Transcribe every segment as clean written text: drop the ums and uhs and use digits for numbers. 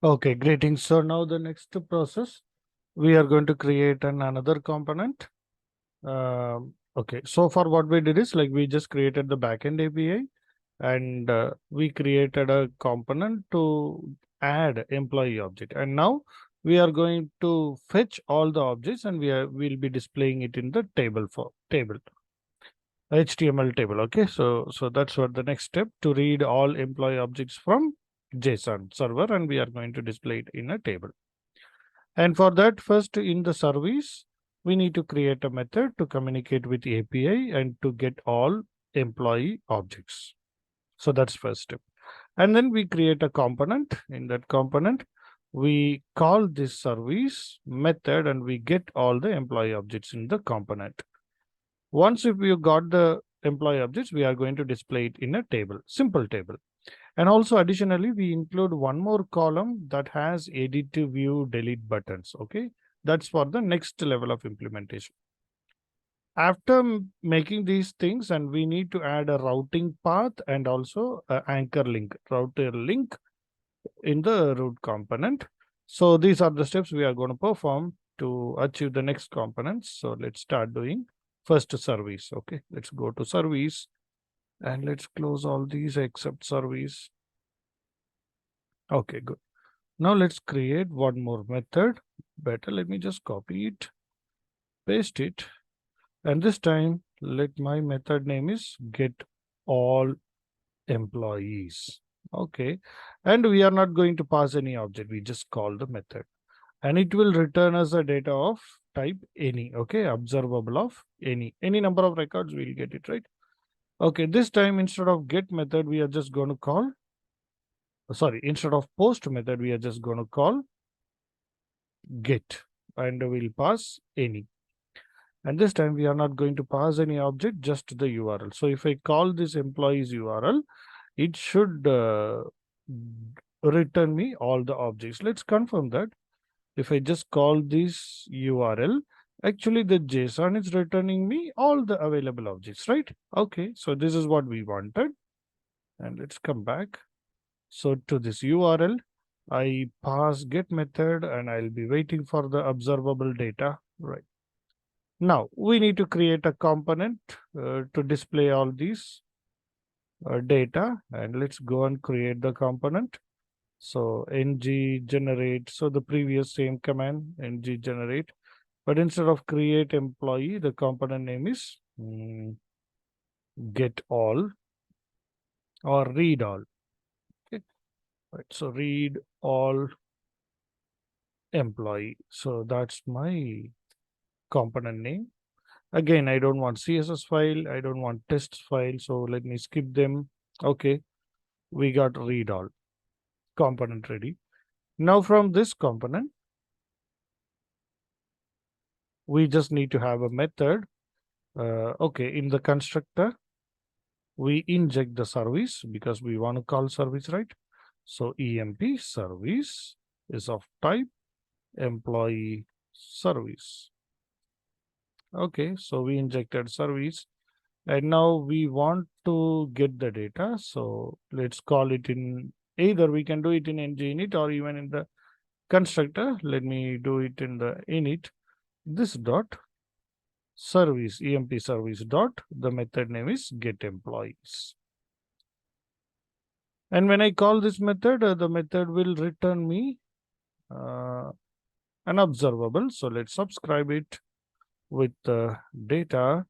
Okay, greetings. So now the next process, we are going to create another component. Okay, so far what we did is like we just created the backend API and we created a component to add employee object. And now we are going to fetch all the objects and we'll be displaying it in the table HTML table. Okay, so that's what the next step, to read all employee objects from JSON server, and we are going to display it in a table. And for that, first in the service, we need to create a method to communicate with the API and to get all employee objects. So that's first step. And then we create a component. In that component, we call this service method and we get all the employee objects in the component. Once if you got the employee objects, we are going to display it in a table, simple table. And also additionally, we include one more column that has edit, view, delete buttons. Okay, that's for the next level of implementation. After making these things, and we need to add a routing path and also an anchor link, router link in the root component. So these are the steps we are going to perform to achieve the next components. So let's start doing first service. Okay, let's go to service and let's close all these except service. Okay, good. Now let's create one more method. Better, let me just copy it, paste it, and this time let my method name is get all employees. Okay, and we are not going to pass any object, we just call the method and it will return us a data of type any. Okay, observable of any number of records, we'll get it, right? Okay, this time instead of get method, we are just going to call, sorry, instead of post method, we are just going to call get and we'll pass any. And this time we are not going to pass any object, just the URL. So if I call this employees URL, it should return me all the objects. Let's confirm that. If I just call this URL, actually the JSON is returning me all the available objects, right? Okay, so this is what we wanted. And let's come back. So to this URL, I pass get method and I'll be waiting for the observable data, right? Now we need to create a component to display all these data, and let's go and create the component. So ng generate, so the previous same command ng generate, but instead of create employee, the component name is get all or read all. Okay, right, so read all employee. So that's my component name. Again, I don't want CSS file, I don't want test file, so let me skip them. Okay, we got read all component ready. Now from this component, we just need to have a method. Okay, in the constructor, we inject the service because we want to call service, right? So emp service is of type employee service. Okay, so we injected service and now we want to get the data. So let's call it in, either we can do it in ng init or even in the constructor. Let me do it in the init. This dot service emp service dot, the method name is get employees. And when I call this method, the method will return me an observable. So let's subscribe it with the data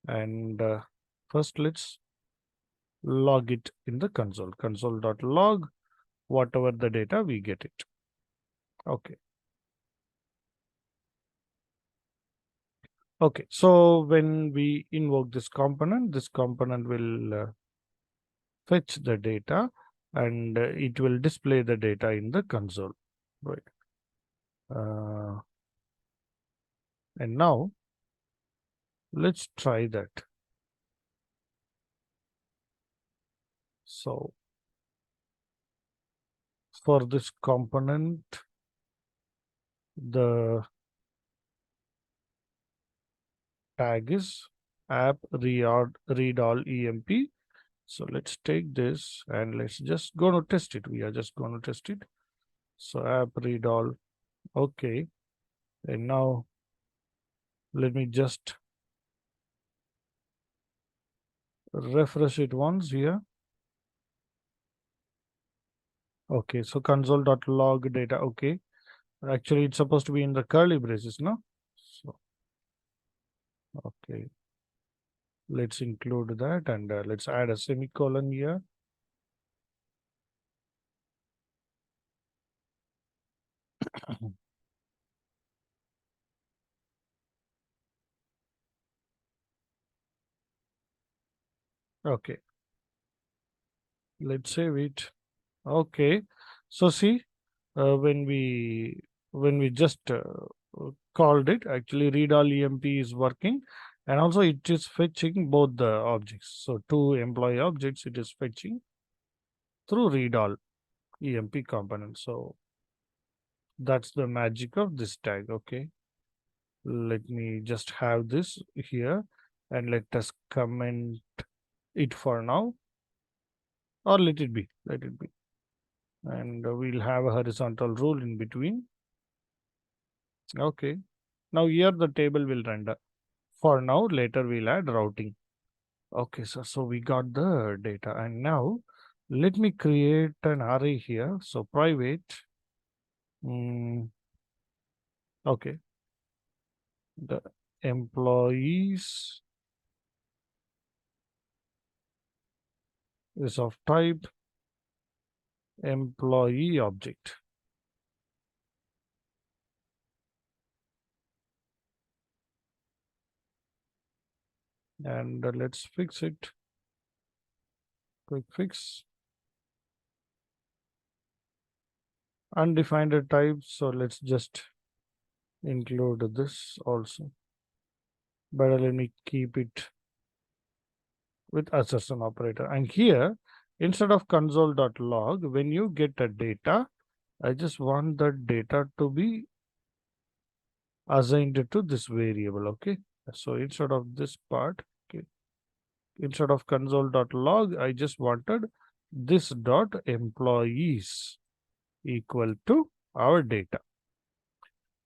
and first let's log it in the console.log whatever the data we get it. Okay. Okay, so when we invoke this component will fetch the data and it will display the data in the console, right? And now let's try that. So for this component, the tag is app read all emp. So let's take this and let's just go to test it. We are just going to test it. So app read all. Okay. And now let me just refresh it once here. Okay, so console.log data. Okay, actually it's supposed to be in the curly braces, no? So okay, let's include that, and let's add a semicolon here. Okay, let's save it. Okay, so see, when we just called it, actually read all emp is working, and also it is fetching both the objects. So two employee objects it is fetching through read all emp component. So that's the magic of this tag. Okay, let me just have this here, and let us comment it for now, or let it be, and we'll have a horizontal rule in between. Okay, now here the table will render. For now, later we'll add routing. Okay, so we got the data, and now let me create an array here. So private, okay, the employees is of type employee object. And let's fix it. Quick fix. Undefined type. So let's just include this also. But let me keep it with assertion operator. And here, instead of console.log, when you get a data, I just want the data to be assigned to this variable. Okay. So instead of this part, okay, instead of console.log, I just wanted this dot employees equal to our data.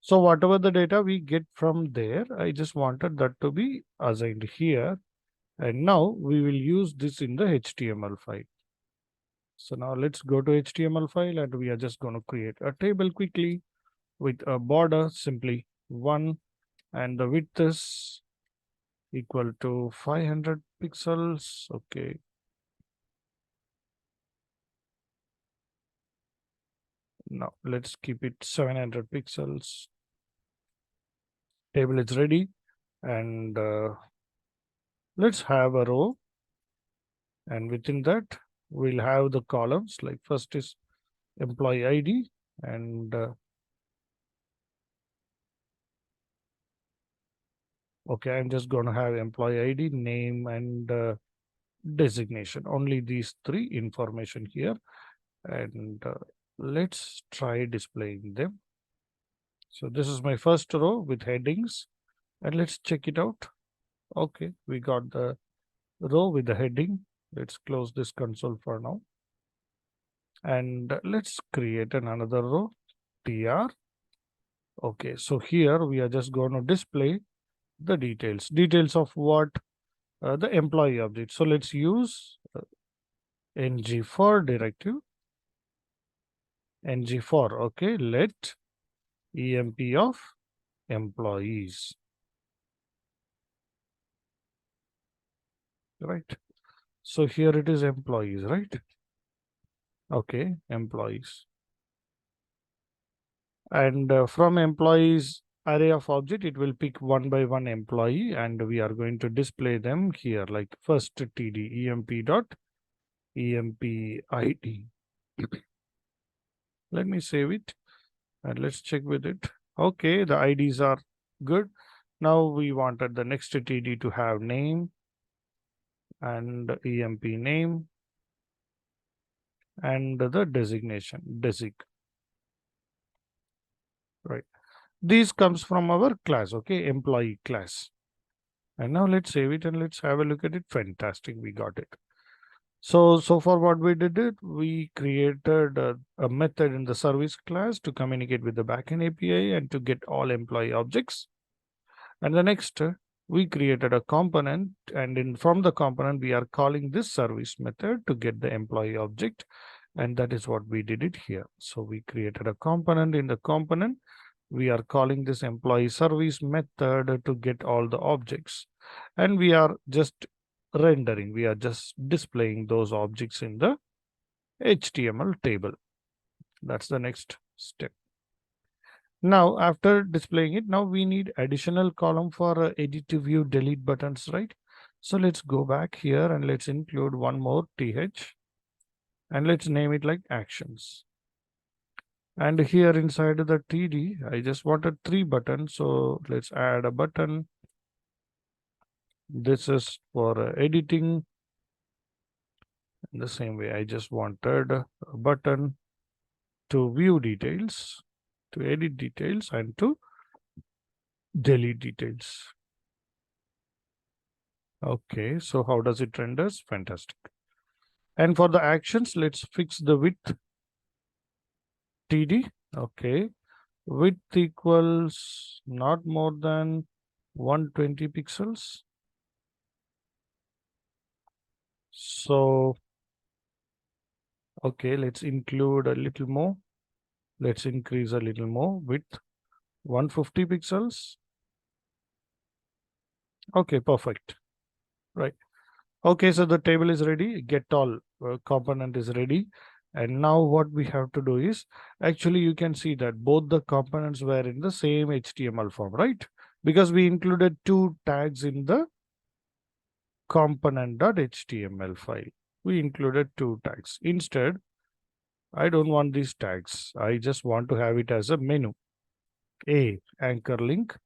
So whatever the data we get from there, I just wanted that to be assigned here. And now we will use this in the HTML file. So now let's go to HTML file, and we are just going to create a table quickly with a border simply 1, and the width is equal to 500 pixels. Okay. Now let's keep it 700 pixels. Table is ready, and let's have a row, and within that we'll have the columns. Like first is employee ID, and okay, I'm just going to have employee ID, name, and designation. Only these three information here, and let's try displaying them. So this is my first row with headings, and let's check it out. Okay, we got the row with the heading. Let's close this console for now, and let's create another row, tr. Okay, so here we are just going to display the details of what the employee object. So let's use ng4 directive, ng4. Okay, let emp of employees, right? So here it is employees, right? Okay, employees. And from employees array of object, it will pick one by one employee, and we are going to display them here, like first td emp dot emp id. Let me save it, and let's check with it. Okay, the IDs are good. Now we wanted the next td to have name and emp name and the designation desig, right? These comes from our class, okay, employee class. And now let's save it, and let's have a look at it. Fantastic, we got it. So far what we did it, we created a method in the service class to communicate with the backend API and to get all employee objects. And the next, we created a component, and from the component, we are calling this service method to get the employee object. And that is what we did it here. So we created a component. In the component, we are calling this employee service method to get all the objects. And we are just rendering, we are just displaying those objects in the HTML table. That's the next step. Now, after displaying it, now we need additional column for edit to view delete buttons, right? So let's go back here and let's include one more th and let's name it like actions. And here inside the TD, I just wanted 3 buttons. So let's add a button. This is for editing. In the same way, I just wanted a button to view details, to edit details, and to delete details. Okay, so how does it renders? Fantastic. And for the actions, let's fix the width TD. Okay, width equals not more than 120 pixels. So, okay, let's include a little more. Let's increase a little more width, 150 pixels. Okay, perfect. Right. Okay, so the table is ready. Get all component is ready. And now what we have to do is, actually you can see that both the components were in the same HTML form, right? Because we included 2 tags in the component.html file. We included 2 tags. Instead, I don't want these tags. I just want to have it as a menu. A, anchor link.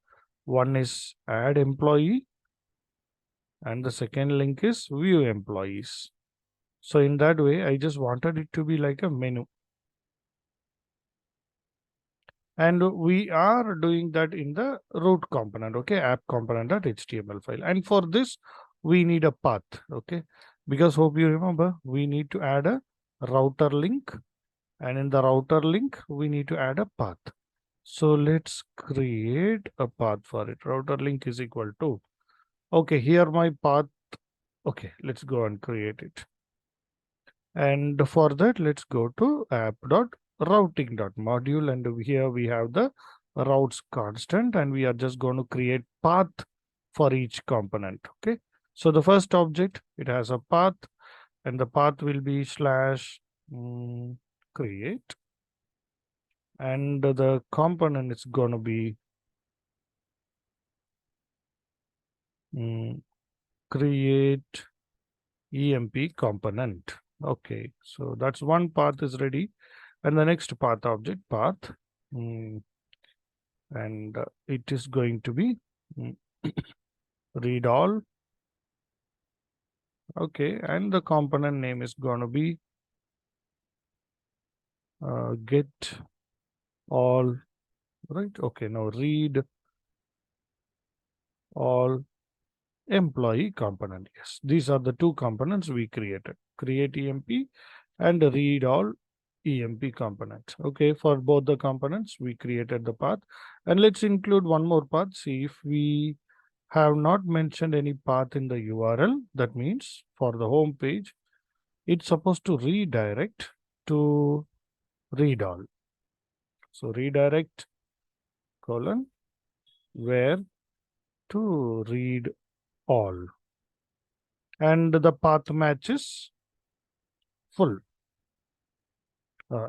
One is add employee. And the second link is view employees. So in that way, I just wanted it to be like a menu. And we are doing that in the root component, okay, app component.html file. And for this, we need a path, okay, because hope you remember, we need to add a router link. And in the router link, we need to add a path. So let's create a path for it. Router link is equal to, okay, here my path. Okay, let's go and create it. And for that, let's go to app.routing.module. And here we have the routes constant, and we are just going to create path for each component. Okay. So the first object, it has a path, and the path will be slash create. And the component is going to be create EMP component. Okay, so that's one path is ready. And the next path object, path, and it is going to be read all. Okay, and the component name is going to be get all, right? Okay, now read all employee component. Yes, these are the 2 components we created. Create EMP and read all EMP component. Okay, for both the components, we created the path. And let's include one more path. See, if we have not mentioned any path in the URL, that means for the home page, it's supposed to redirect to read all. So redirect colon where to read all. And the path matches full.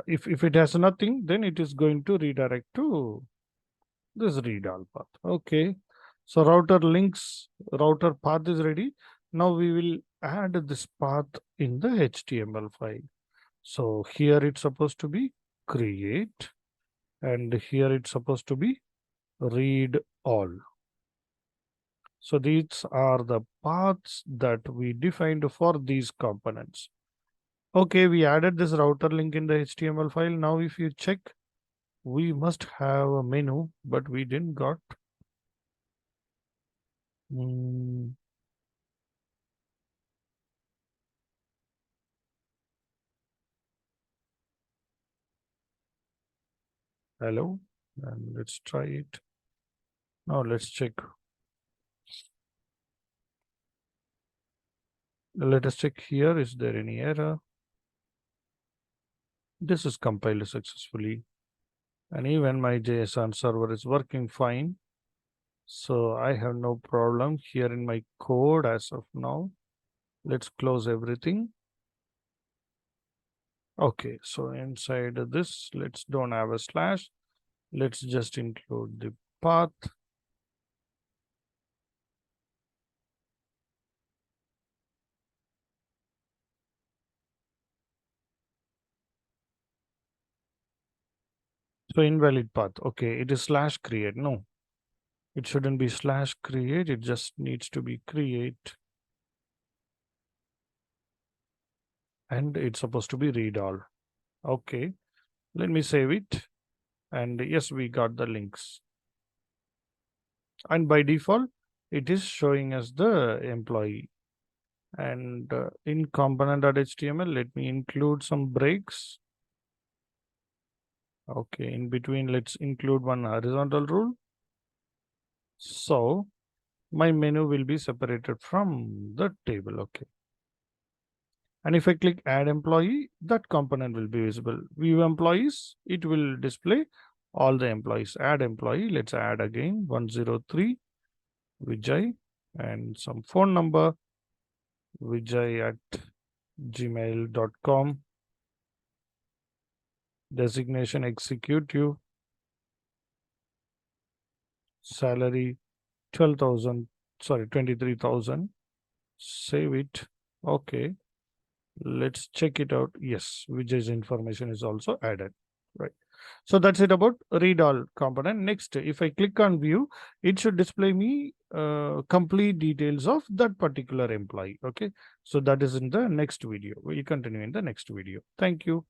If it has nothing, then it is going to redirect to this read all path. Okay. So router path is ready. Now we will add this path in the HTML file. So here it's supposed to be create, and here it's supposed to be read all. So these are the paths that we defined for these components. Okay, we added this router link in the HTML file. Now if you check, we must have a menu, but we didn't got. Hello, and let's try it. Now let's check. Let us check here. Is there any error? This is compiled successfully. And even my JSON server is working fine. So I have no problem here in my code as of now. Let's close everything. Okay, so inside this, let's don't have a slash. Let's just include the path. So invalid path. Okay, it is slash create. No, it shouldn't be slash create. It just needs to be create. And it's supposed to be read all. Okay, let me save it. And yes, we got the links. And by default, it is showing us the employee. And in component.html, let me include some breaks. Okay, in between, let's include one horizontal rule. So my menu will be separated from the table. Okay. And if I click add employee, that component will be visible. View employees, it will display all the employees. Add employee, let's add again 103 Vijay and some phone number vijay@gmail.com. Designation executive. Salary 12,000, sorry, 23,000. Save it. Okay. Let's check it out. Yes, Vijay's information is also added. Right. So that's it about read all component. Next, if I click on view, it should display me complete details of that particular employee. Okay. So that is in the next video. We'll continue in the next video. Thank you.